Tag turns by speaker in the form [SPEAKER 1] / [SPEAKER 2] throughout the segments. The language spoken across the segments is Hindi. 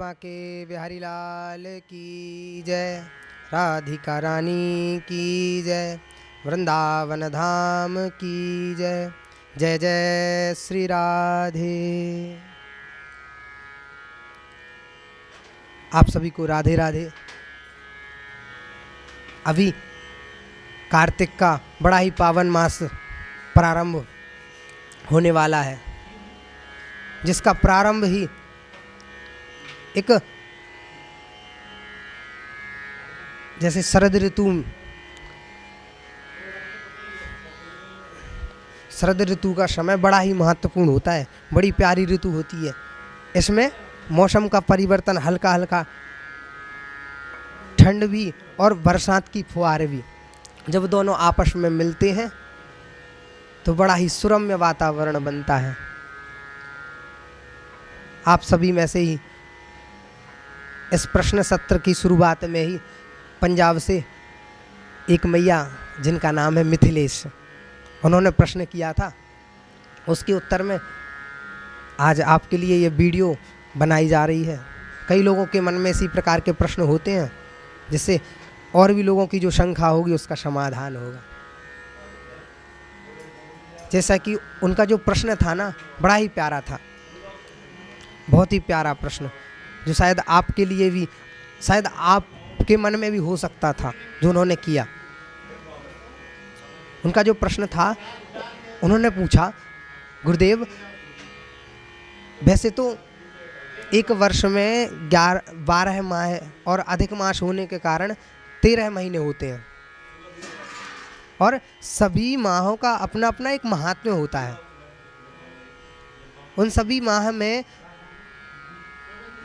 [SPEAKER 1] बांके बिहारी लाल की जय, राधिका रानी की जय, वृंदावन धाम की जय। जय जय श्री राधे। आप सभी को राधे राधे। अभी कार्तिक का बड़ा ही पावन मास प्रारंभ होने वाला है, जिसका प्रारंभ ही एक जैसे शरद ऋतु का समय बड़ा ही महत्वपूर्ण होता है, बड़ी प्यारी ऋतु होती है। इसमें मौसम का परिवर्तन, हल्का हल्का ठंड भी और बरसात की फुहारें भी, जब दोनों आपस में मिलते हैं तो बड़ा ही सुरम्य वातावरण बनता है। आप सभी में से ही इस प्रश्न सत्र की शुरुआत में ही पंजाब से एक मैया जिनका नाम है मिथिलेश, उन्होंने प्रश्न किया था। उसके उत्तर में आज आपके लिए ये वीडियो बनाई जा रही है। कई लोगों के मन में इसी प्रकार के प्रश्न होते हैं, जिससे और भी लोगों की जो शंका होगी उसका समाधान होगा। जैसा कि उनका जो प्रश्न था ना, बड़ा ही प्यारा था, बहुत ही प्यारा प्रश्न, जो शायद आपके लिए भी, शायद आपके मन में भी हो सकता था, जो उन्होंने किया। उनका जो प्रश्न था, उन्होंने पूछा, गुरुदेव वैसे तो एक वर्ष में 12 माह और अधिक मास होने के कारण 13 महीने होते हैं, और सभी माहों का अपना अपना एक महात्म्य होता है। उन सभी माह में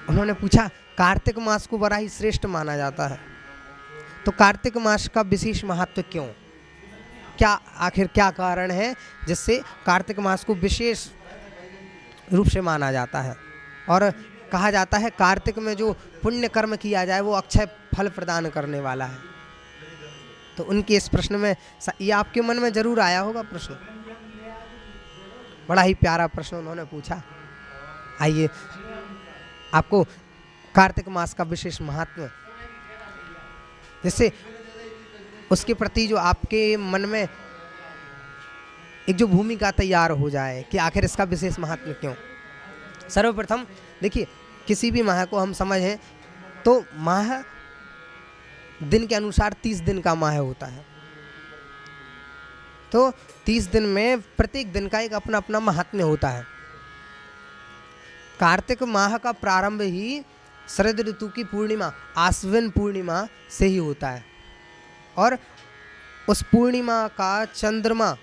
[SPEAKER 1] उन्होंने पूछा, कार्तिक मास को बड़ा ही श्रेष्ठ माना जाता है, तो कार्तिक मास का विशेष महत्व क्यों, क्या आखिर क्या कारण है जिससे कार्तिक मास को विशेष रूप से माना जाता है। और कहा जाता है कार्तिक में जो पुण्य कर्म किया जाए वो अक्षय फल प्रदान करने वाला है। तो उनके इस प्रश्न में ये आपके मन में जरूर आया होगा प्रश्न, बड़ा ही प्यारा प्रश्न उन्होंने पूछा। आइए आपको कार्तिक मास का विशेष महत्व, जिससे उसके प्रति जो आपके मन में एक जो भूमिका तैयार हो जाए कि आखिर इसका विशेष महत्व क्यों। सर्वप्रथम देखिए, किसी भी माह को हम समझें तो माह दिन के अनुसार 30 दिन का माह होता है, तो 30 दिन में प्रत्येक दिन का एक अपना अपना महात्म्य होता है। कार्तिक माह का प्रारंभ ही शरद ऋतु की पूर्णिमा, आश्विन पूर्णिमा से ही होता है, और उस पूर्णिमा का चंद्रमा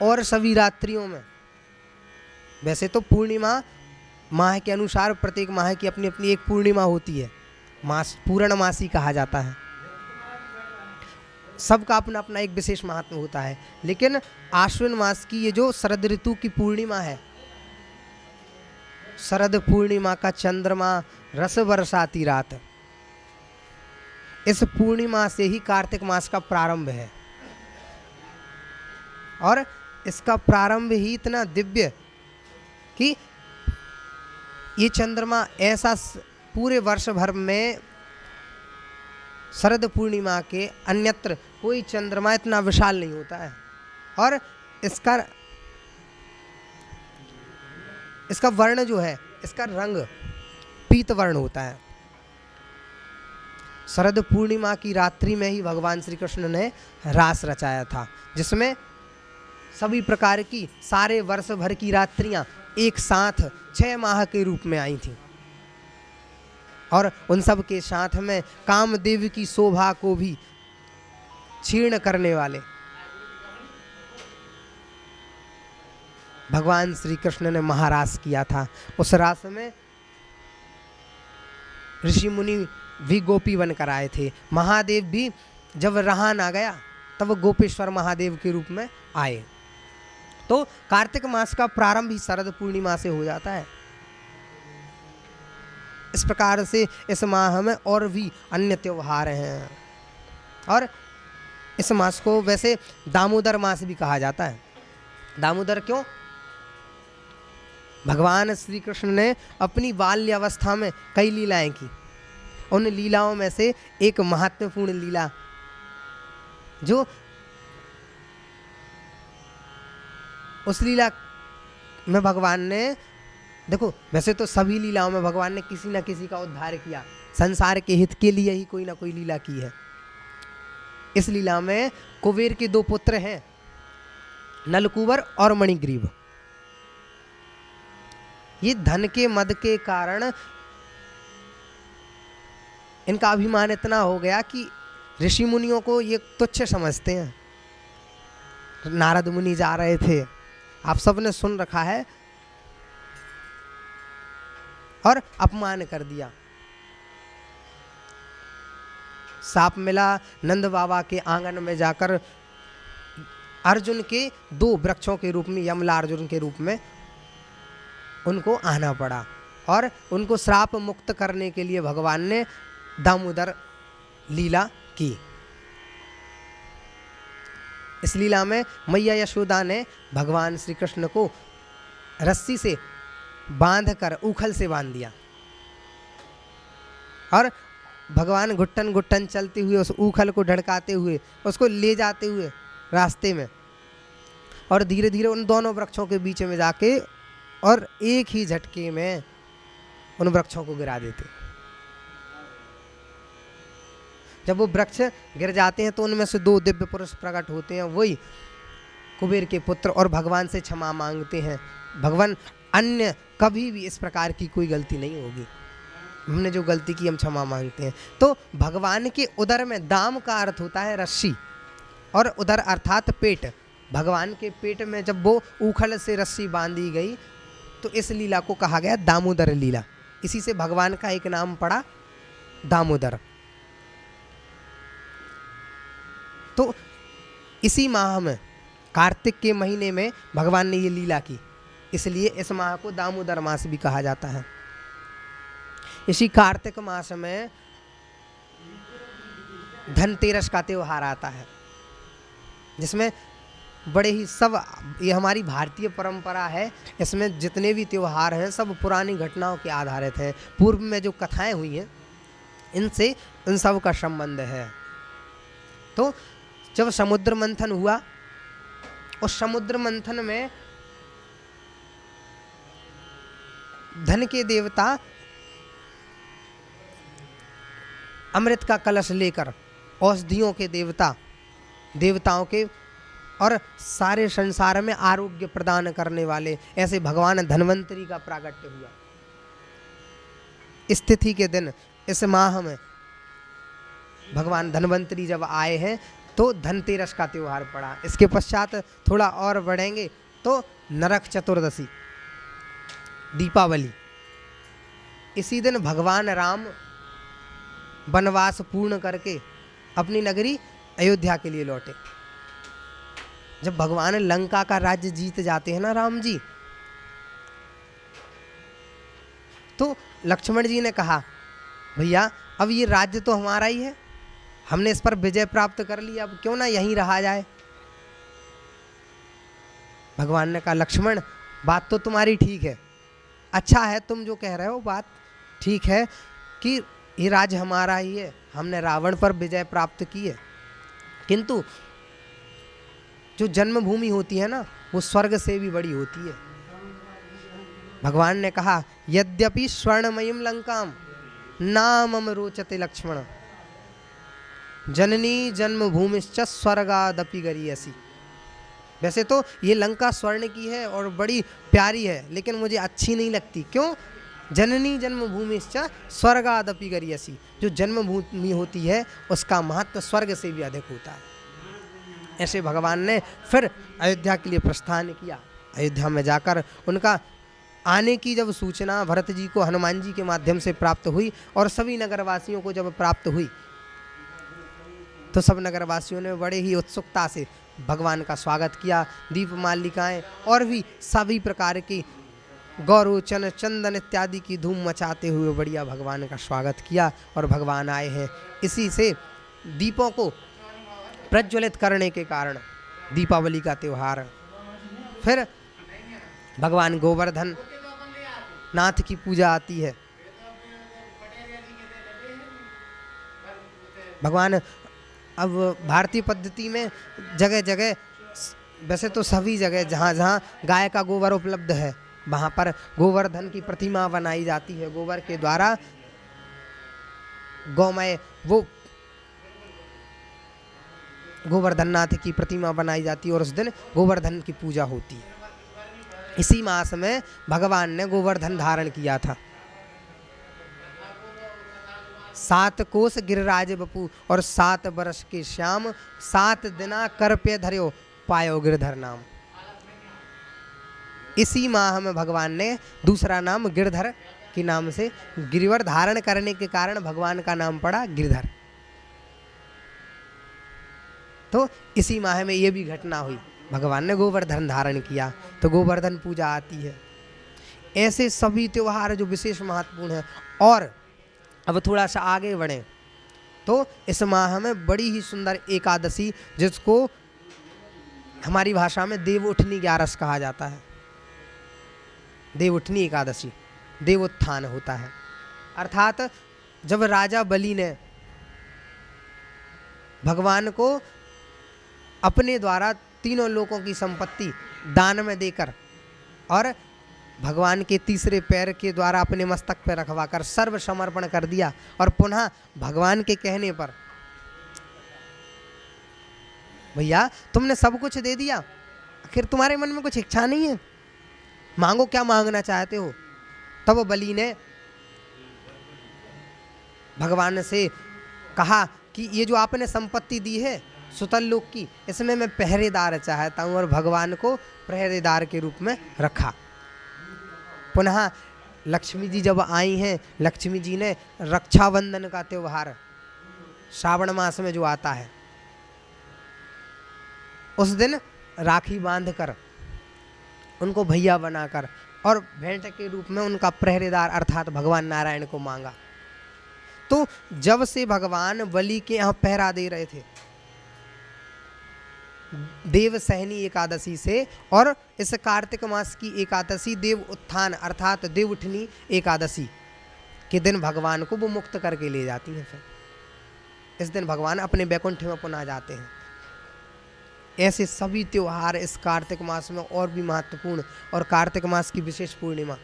[SPEAKER 1] और सभी रात्रियों में, वैसे तो पूर्णिमा माह के अनुसार प्रत्येक माह की अपनी अपनी एक पूर्णिमा होती है, मास पूर्णमासी कहा जाता है, सबका अपना अपना एक विशेष महात्म होता है। लेकिन आश्विन मास की ये जो शरद ऋतु की पूर्णिमा है, शरद पूर्णिमा का चंद्रमा रस बरसाती रात, इस पूर्णिमा से ही कार्तिक मास का प्रारंभ है, और इसका प्रारंभ ही इतना दिव्य कि ये चंद्रमा ऐसा पूरे वर्ष भर में शरद पूर्णिमा के अन्यत्र कोई चंद्रमा इतना विशाल नहीं होता है, और इसका वर्ण जो है, इसका रंग पीत वर्ण होता है। शरद पूर्णिमा की रात्रि में ही भगवान श्री कृष्ण ने रास रचाया था, जिसमें सभी प्रकार की सारे वर्ष भर की रात्रियां एक साथ 6 माह के रूप में आई थीं, और उन सब के साथ में कामदेव की शोभा को भी क्षीण करने वाले भगवान श्री कृष्ण ने महारास किया था। उस रास में ऋषि मुनि भी गोपी बनकर आए थे। महादेव भी जब रहा ना गया तब गोपेश्वर महादेव के रूप में आए। तो कार्तिक मास का प्रारंभ ही शरद पूर्णिमा से हो जाता है। इस प्रकार से इस माह में और भी अन्य त्योहार हैं, और इस मास को वैसे दामोदर मास भी कहा जाता है। दामोदर क्यों? भगवान श्री कृष्ण ने अपनी बाल्यावस्था में कई लीलाएं की। उन लीलाओं में से एक महत्वपूर्ण लीला जो उस लीला में भगवान ने, देखो वैसे तो सभी लीलाओं में भगवान ने किसी न किसी का उद्धार किया, संसार के हित के लिए ही कोई ना कोई लीला की है। इस लीला में कुबेर के दो पुत्र हैं, नलकूबर और मणिग्रीव। ये धन के मद के कारण इनका अभिमान इतना हो गया कि ऋषि मुनियों को ये तुच्छ समझते हैं। नारद मुनि जा रहे थे, आप सबने सुन रखा है, और अपमान कर दिया। साप मिला नंद बाबा के आंगन में जाकर अर्जुन के दो वृक्षों के रूप में, यमला अर्जुन के रूप में उनको आना पड़ा, और उनको श्राप मुक्त करने के लिए भगवान ने दामोदर लीला की। इस लीला में मैया यशोदा ने भगवान श्री कृष्ण को रस्सी से बांधकर ऊखल से बांध दिया, और भगवान घुट्टन घुट्टन चलते हुए उस ऊखल को ढड़काते हुए उसको ले जाते हुए रास्ते में, और धीरे धीरे उन दोनों वृक्षों के बीच में जाके और एक ही झटके में उन वृक्षों को गिरा देते। जब वो वृक्ष गिर जाते हैं तो उनमें से दो दिव्य पुरुष प्रकट होते हैं, वही कुबेर के पुत्र, और भगवान से क्षमा मांगते हैं। भगवान, अन्य कभी भी इस प्रकार की कोई गलती नहीं होगी, हमने जो गलती की हम क्षमा मांगते हैं। तो भगवान के उदर में, दाम का अर्थ होता है रस्सी, और उदर अर्थात पेट। भगवान के पेट में जब वो ऊखल से रस्सी बांधी गई तो इस लीला को कहा गया दामोदर लीला। इसी से भगवान का एक नाम पड़ा दामोदर। तो इसी माह में, कार्तिक के महीने में भगवान ने ये लीला की, इसलिए इस माह को दामोदर मास भी कहा जाता है। इसी कार्तिक मास में धनतेरस का त्योहार आता है, जिसमें बड़े ही सब, ये हमारी भारतीय परंपरा है, इसमें जितने भी त्योहार हैं सब पुरानी घटनाओं के आधारित हैं। पूर्व में जो कथाएं हुई हैं इनसे इन सब का संबंध है। तो जब समुद्र मंथन हुआ, उस समुद्र मंथन में धन के देवता अमृत का कलश लेकर, औषधियों के देवता, देवताओं के और सारे संसार में आरोग्य प्रदान करने वाले ऐसे भगवान धन्वंतरी का प्राकट्य हुआ। इस तिथि के दिन, इस माह में भगवान धन्वंतरी जब आए हैं तो धनतेरस का त्योहार पड़ा। इसके पश्चात थोड़ा और बढ़ेंगे तो नरक चतुर्दशी, दीपावली। इसी दिन भगवान राम वनवास पूर्ण करके अपनी नगरी अयोध्या के लिए लौटे। जब भगवान लंका का राज्य जीत जाते हैं ना राम जी, तो लक्ष्मण जी ने कहा, भैया अब ये राज्य तो हमारा ही है, हमने इस पर विजय प्राप्त कर ली, अब क्यों ना यहीं रहा जाए। भगवान ने कहा, लक्ष्मण बात तो तुम्हारी ठीक है, अच्छा है तुम जो कह रहे हो, बात ठीक है कि ये राज्य हमारा ही है, हमने रावण पर विजय प्राप्त की है, किंतु जो जन्मभूमि होती है ना वो स्वर्ग से भी बड़ी होती है। भगवान ने कहा, यद्यपि स्वर्णमयीं लंकाम नामम रोचते लक्ष्मण, जननी जन्मभूमिश्च स्वर्गादपि गरीयसी। वैसे तो ये लंका स्वर्ण की है और बड़ी प्यारी है, लेकिन मुझे अच्छी नहीं लगती। क्यों? जननी जन्मभूमिश्च स्वर्गादपि गरीयसी। जो जन्मभूमि होती है उसका महत्व स्वर्ग से भी अधिक होता है। ऐसे भगवान ने फिर अयोध्या के लिए प्रस्थान किया। अयोध्या में जाकर उनका आने की जब सूचना भरत जी को हनुमान जी के माध्यम से प्राप्त हुई और सभी नगरवासियों को जब प्राप्त हुई, तो सब नगरवासियों ने बड़े ही उत्सुकता से भगवान का स्वागत किया। दीप मालिकाएं और भी सभी प्रकार की गौरोचन चंदन इत्यादि की धूम मचाते हुए बढ़िया भगवान का स्वागत किया, और भगवान आए हैं। इसी से दीपों को प्रज्वलित करने के कारण दीपावली का त्यौहार। फिर भगवान गोवर्धन नाथ की पूजा आती है। भगवान अब भारतीय पद्धति में जगह जगह, वैसे तो सभी जगह जहाँ जहाँ गाय का गोबर उपलब्ध है वहाँ पर गोवर्धन की प्रतिमा बनाई जाती है। गोबर के द्वारा गौमय वो गोवर्धन नाथ की प्रतिमा बनाई जाती है और उस दिन गोवर्धन की पूजा होती है। इसी मास में भगवान ने गोवर्धन धारण किया था। 7 कोस गिरिराज बपू और 7 वर्ष के श्याम, 7 दिना कर पे धर्यो पायो गिरधर नाम। इसी माह में भगवान ने दूसरा नाम गिरधर के नाम से, गिरिवर धारण करने के कारण भगवान का नाम पड़ा गिरधर। तो इसी माह में ये भी घटना हुई, भगवान ने गोवर्धन धारण किया तो गोवर्धन पूजा आती है। ऐसे सभी त्योहार जो विशेष महत्वपूर्ण है। और अब थोड़ा सा आगे बढ़ें तो इस माह में बड़ी ही सुंदर एकादशी, जिसको हमारी भाषा में देवउठनी 11 कहा जाता है। देवउठनी एकादशी, देवोत्थान होता है। अर्थात जब राजा बलि ने भगवान को अपने द्वारा तीनों लोकों की संपत्ति दान में देकर और भगवान के तीसरे पैर के द्वारा अपने मस्तक पर रखवाकर सर्व समर्पण कर दिया और पुनः भगवान के कहने पर, भैया तुमने सब कुछ दे दिया, आखिर तुम्हारे मन में कुछ इच्छा नहीं है, मांगो क्या मांगना चाहते हो। तब बलि ने भगवान से कहा कि ये जो आपने संपत्ति दी है सुतल लोक की, इसमें मैं पहरेदार चाहता हूँ, और भगवान को पहरेदार के रूप में रखा। पुनः लक्ष्मी जी जब आई हैं, लक्ष्मी जी ने रक्षाबंधन का त्यौहार श्रावण मास में जो आता है, उस दिन राखी बांधकर उनको भैया बनाकर और भेंट के रूप में उनका पहरेदार अर्थात भगवान नारायण को मांगा। तो जब से भगवान बलि के यहाँ पहरा दे रहे थे देवसहनी एकादशी से, और इस कार्तिक मास की एकादशी देव उत्थान अर्थात देवउठनी एकादशी के दिन भगवान को वो मुक्त करके ले जाती हैं। फिर इस दिन भगवान अपने वैकुंठ में पुनः जाते हैं। ऐसे सभी त्योहार इस कार्तिक मास में और भी महत्वपूर्ण, और कार्तिक मास की विशेष पूर्णिमा,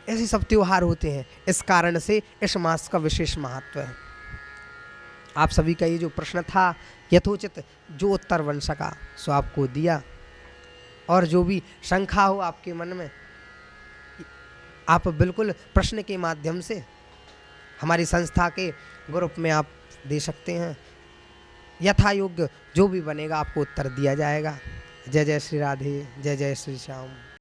[SPEAKER 1] ऐसे सब त्योहार होते हैं। इस कारण से इस मास का विशेष महत्व है। आप सभी का ये जो प्रश्न था यथोचित जो उत्तर बन सका सो आपको दिया, और जो भी शंका हो आपके मन में आप बिल्कुल प्रश्न के माध्यम से हमारी संस्था के ग्रुप में आप दे सकते हैं। यथा योग्य जो भी बनेगा आपको उत्तर दिया जाएगा। जय जय श्री राधे, जय जय श्री श्याम।